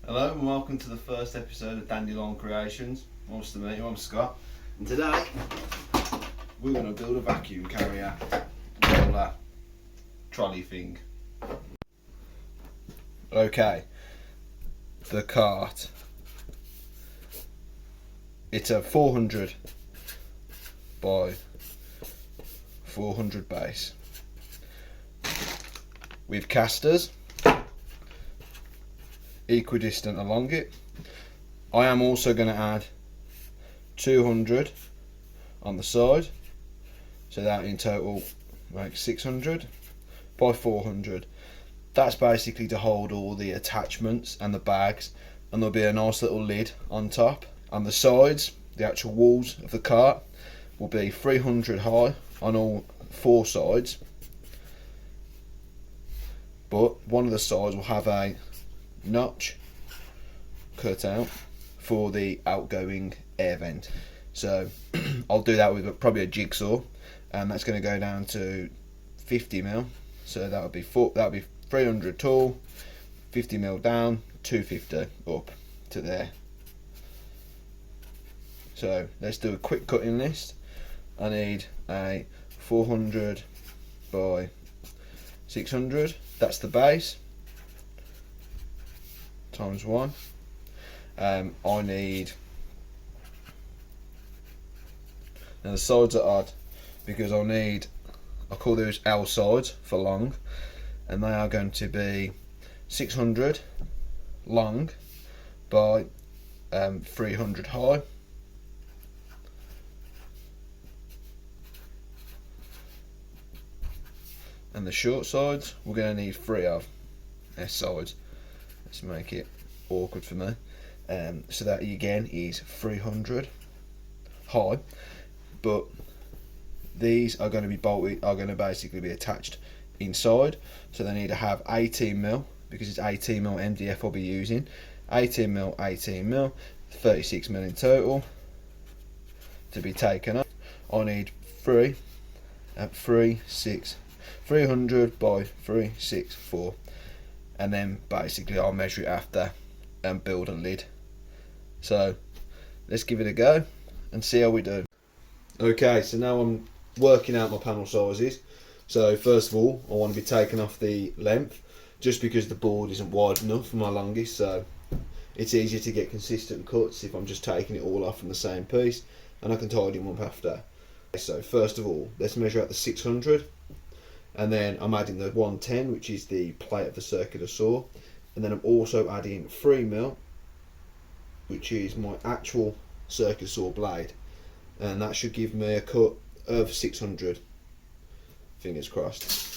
Hello and welcome to the first episode of Dandelion Creations. Nice to meet you, I'm Scott. And today we're going to build a vacuum carrier roller trolley thing. Okay, the cart. It's a 400 by 400 base with casters equidistant along it. I am also going to add 200 on the side, so that in total makes 600 by 400. That's basically to hold all the attachments and the bags, and there'll be a nice little lid on top. On the sides, the actual walls of the cart will be 300 high on all four sides, but one of the sides will have a notch cut out for the outgoing air vent. So I'll do that with probably a jigsaw, and that's going to go down to 50mm. So that would be 300 tall, 50mm down, 250 up to there. So let's do a quick cutting list. I need a 400 by 600. That's the base. Times 1. I need, now the sides are odd because I call those L sides for long, and they are going to be 600 long by 300 high. And the short sides we're going to need 3 of S sides. Let's make it awkward for me. So that again is 300 high, but these are going to be bolted, are going to basically be attached inside. So they need to have 18mm because it's 18mm MDF I'll be using. 18mm, 18mm, 36mm in total to be taken up. I need 300 by 364, and then basically I'll measure it after and build a lid. So let's give it a go and see how we do. Okay, so now I'm working out my panel sizes. So first of all, I want to be taking off the length, just because the board isn't wide enough for my longest, so it's easier to get consistent cuts if I'm just taking it all off from the same piece, and I can tidy them up after. So first of all, let's measure out the 600, and then I'm adding the 110, which is the plate of the circular saw, and then I'm also adding 3mm, which is my actual circular saw blade, and that should give me a cut of 600. Fingers crossed.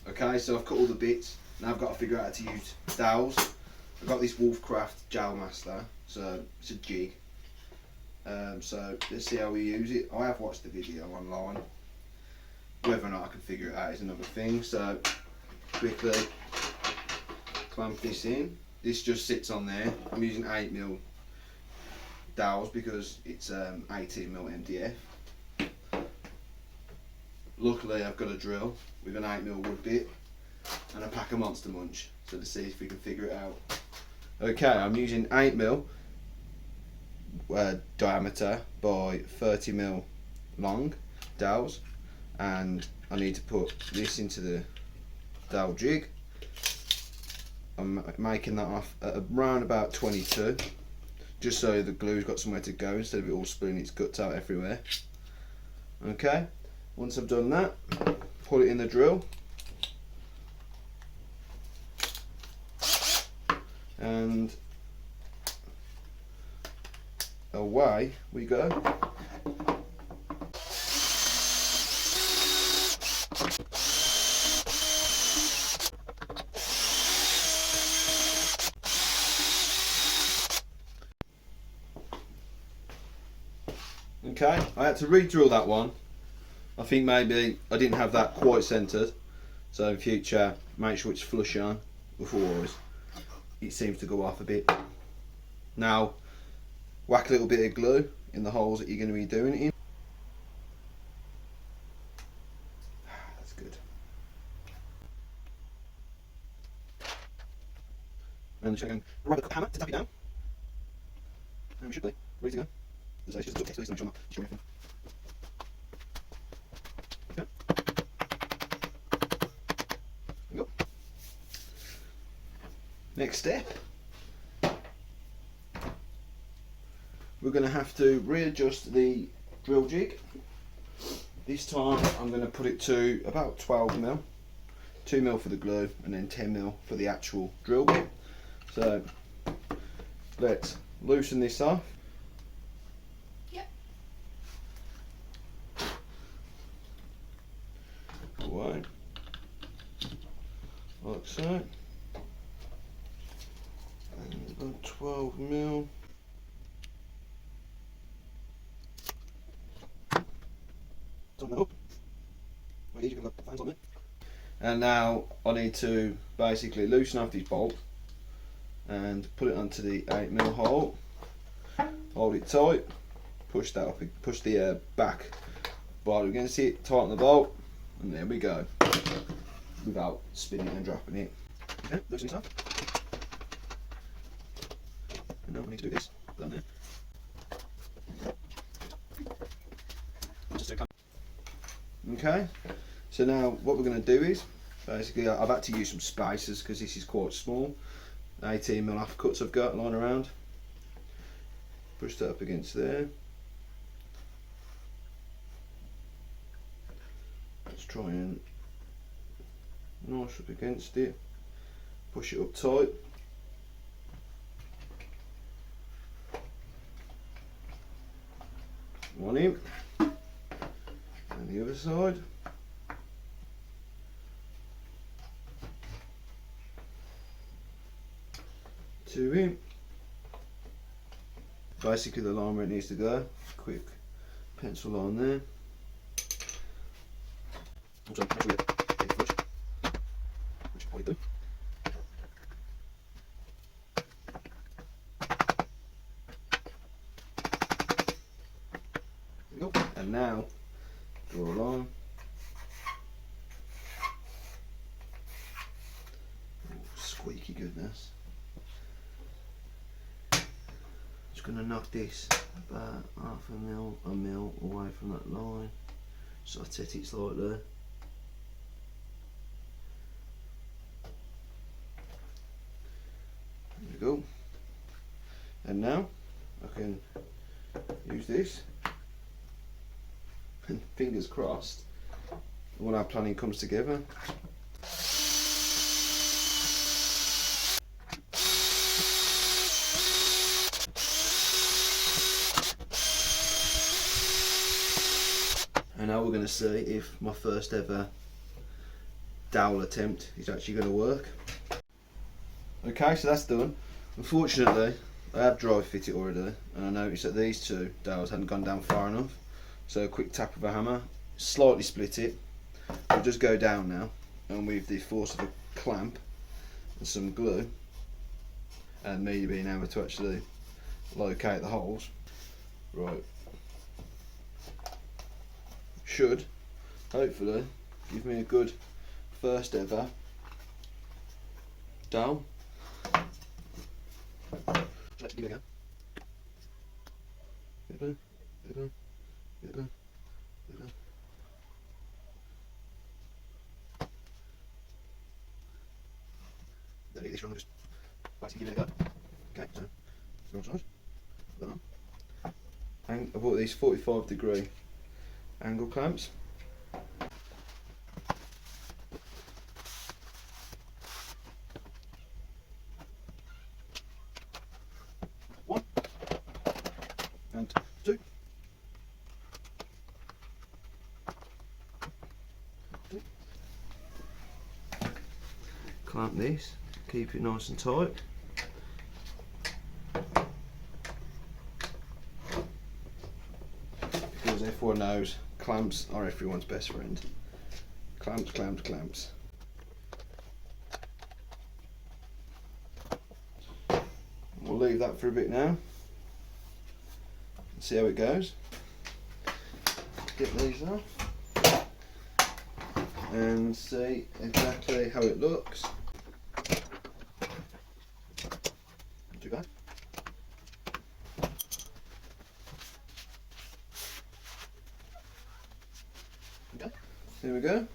Okay, so I've cut all the bits. Now I've got to figure out how to use dowels. I've got this Wolfcraft Gel Master, so it's a jig. So let's see how we use it. I have watched the video online. Whether or not I can figure it out is another thing. So quickly clamp this in. This just sits on there. I'm using 8mm dowels because it's 18mm MDF. Luckily I've got a drill with an 8mm wood bit and a pack of Monster Munch, so to see if we can figure it out. Okay, I'm using 8mm diameter by 30mm long dowels, and I need to put this into the dowel jig. I'm making that off at around about 22, just so the glue's got somewhere to go instead of it all spilling its guts out everywhere. Okay, once I've done that, put it in the drill, and away we go. Okay, I had to re-drill that one. I think maybe I didn't have that quite centred, so in future make sure it's flush on, otherwise it seems to go off a bit. Now whack a little bit of glue in the holes that you're going to be doing it in. That's good. And just going to grab a hammer to tap it down, and we should be ready to go. There's just a little test of this to make sure I'm not destroying anything. Okay. There we go. Next step, we're going to have to readjust the drill jig. This time I'm going to put it to about 12mm, 2mm for the glue and then 10mm for the actual drill bit. So let's loosen this off. Yep. Away, like so. And about 12mm. Up. And now I need to basically loosen off this bolt and put it onto the 8mm hole. Hold it tight, push that up, push the back bar against it, tighten the bolt, and there we go. Without spinning it and dropping it. Okay, loosen this off. And now I need to do this down there. Okay, so now what we're going to do is basically I've had to use some spacers because this is quite small. 18mm offcuts I've got lying around. Push that up against there. Let's try and notch up against it. Push it up tight. One in. And the other side. Two in. Basically the line where it needs to go. Quick pencil line there. I'm sorry, make sure we get the flush, which I probably do. There we go. And now draw a line. Oh, squeaky goodness. Just going to knock this about half a mil away from that line, so I set it slightly. There we go. And now I can use this. And fingers crossed, all our planning comes together. And now we're going to see if my first ever dowel attempt is actually going to work. Okay, so that's done. Unfortunately, I have dry fit it already, and I noticed that these two dowels hadn't gone down far enough. So a quick tap of a hammer, slightly split it, we'll just go down now, and with the force of a clamp and some glue, and me being able to actually locate the holes, right, should hopefully give me a good first ever dowel. Let's give it a go. Bit of glue, bit of glue, bit of glue, bit of glue. Don't need this wrong, just basically give it a go. Okay, so wrong side, put that on. And I bought these 45-degree angle clamps. One and two. Clamp this, keep it nice and tight. Because everyone knows clamps are everyone's best friend. Clamps, clamps, clamps. We'll leave that for a bit now. See how it goes. Get these off and see exactly how it looks. Not too bad. Okay, there we go.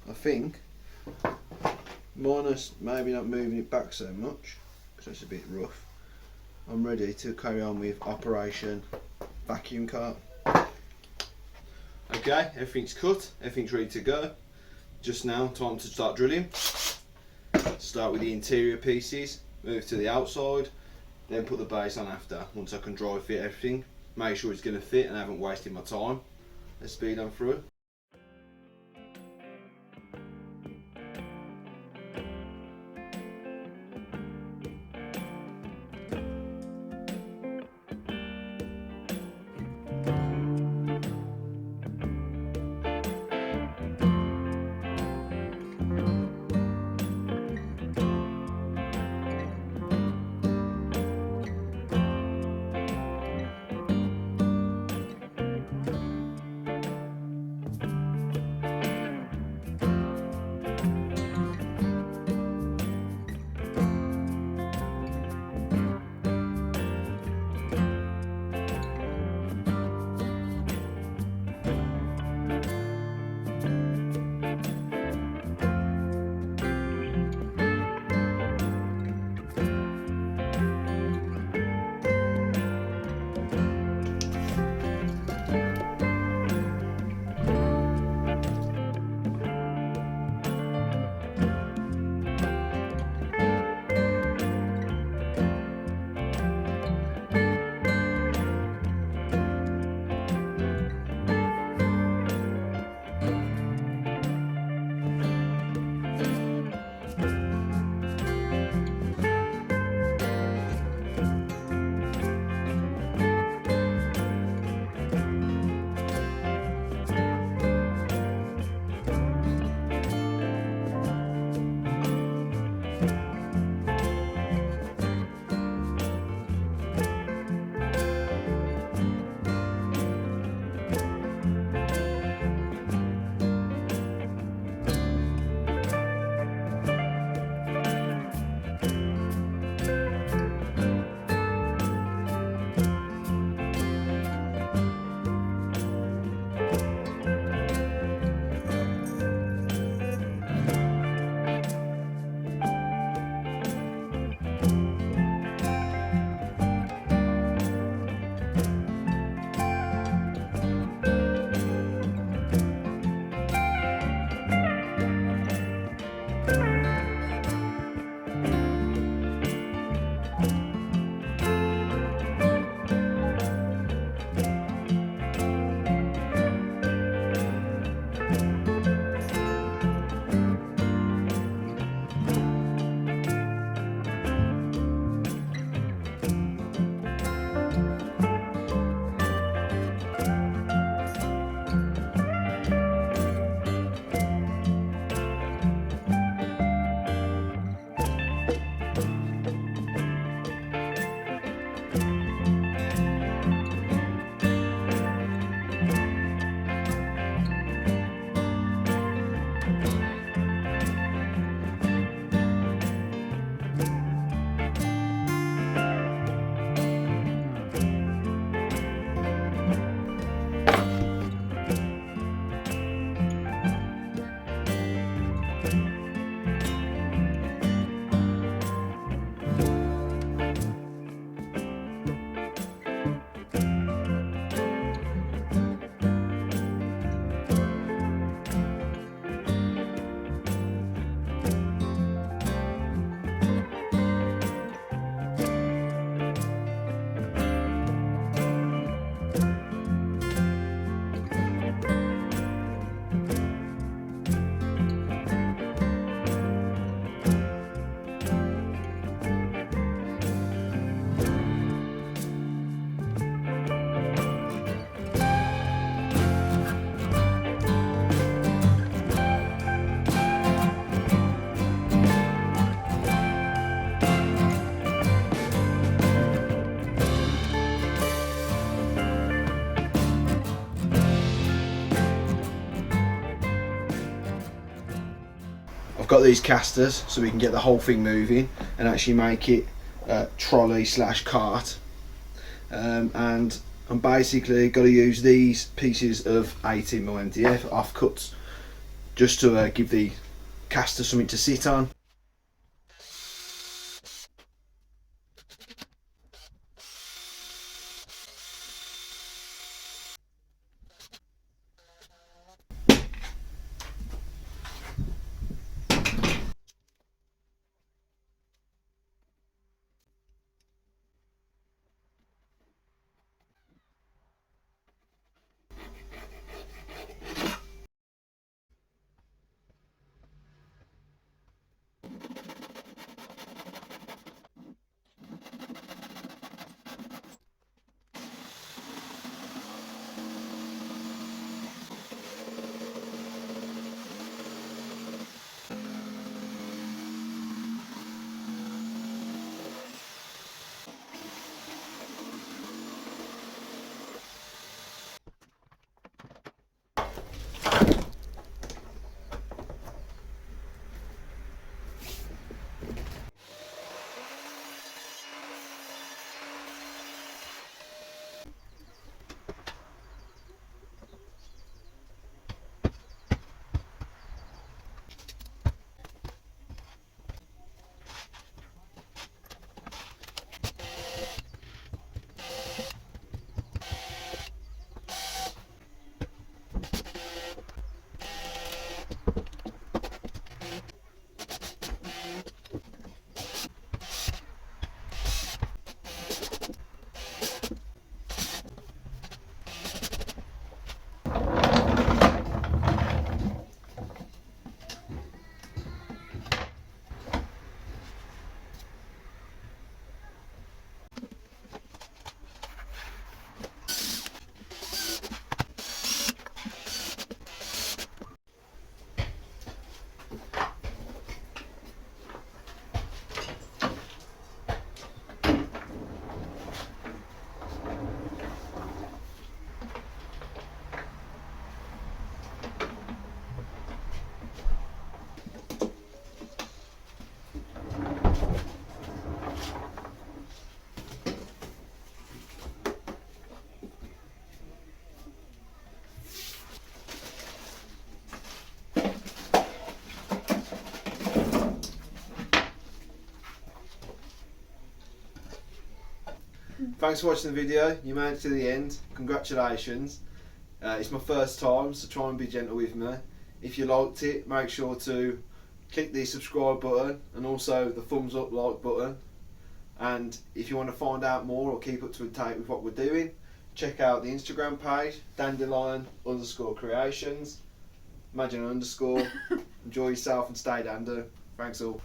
I think, minus maybe not moving it back so much because it's a bit rough, I'm ready to carry on with Operation Vacuum Cart. Okay, everything's cut, everything's ready to go. Just now, time to start drilling. Start with the interior pieces, move to the outside, then put the base on after, once I can dry fit everything. Make sure it's going to fit and I haven't wasted my time. Let's speed on through it. I've got these casters so we can get the whole thing moving and actually make it trolley slash cart, and I'm basically got to use these pieces of 18mm MDF offcuts just to give the caster something to sit on. Thanks for watching the video. You made it to the end. Congratulations. It's my first time, so try and be gentle with me. If you liked it, make sure to click the subscribe button and also the thumbs up like button. And if you want to find out more or keep up to date with what we're doing, check out the Instagram page, dandelion_creations. Imagine an underscore. Enjoy yourself and stay dandy. Thanks all.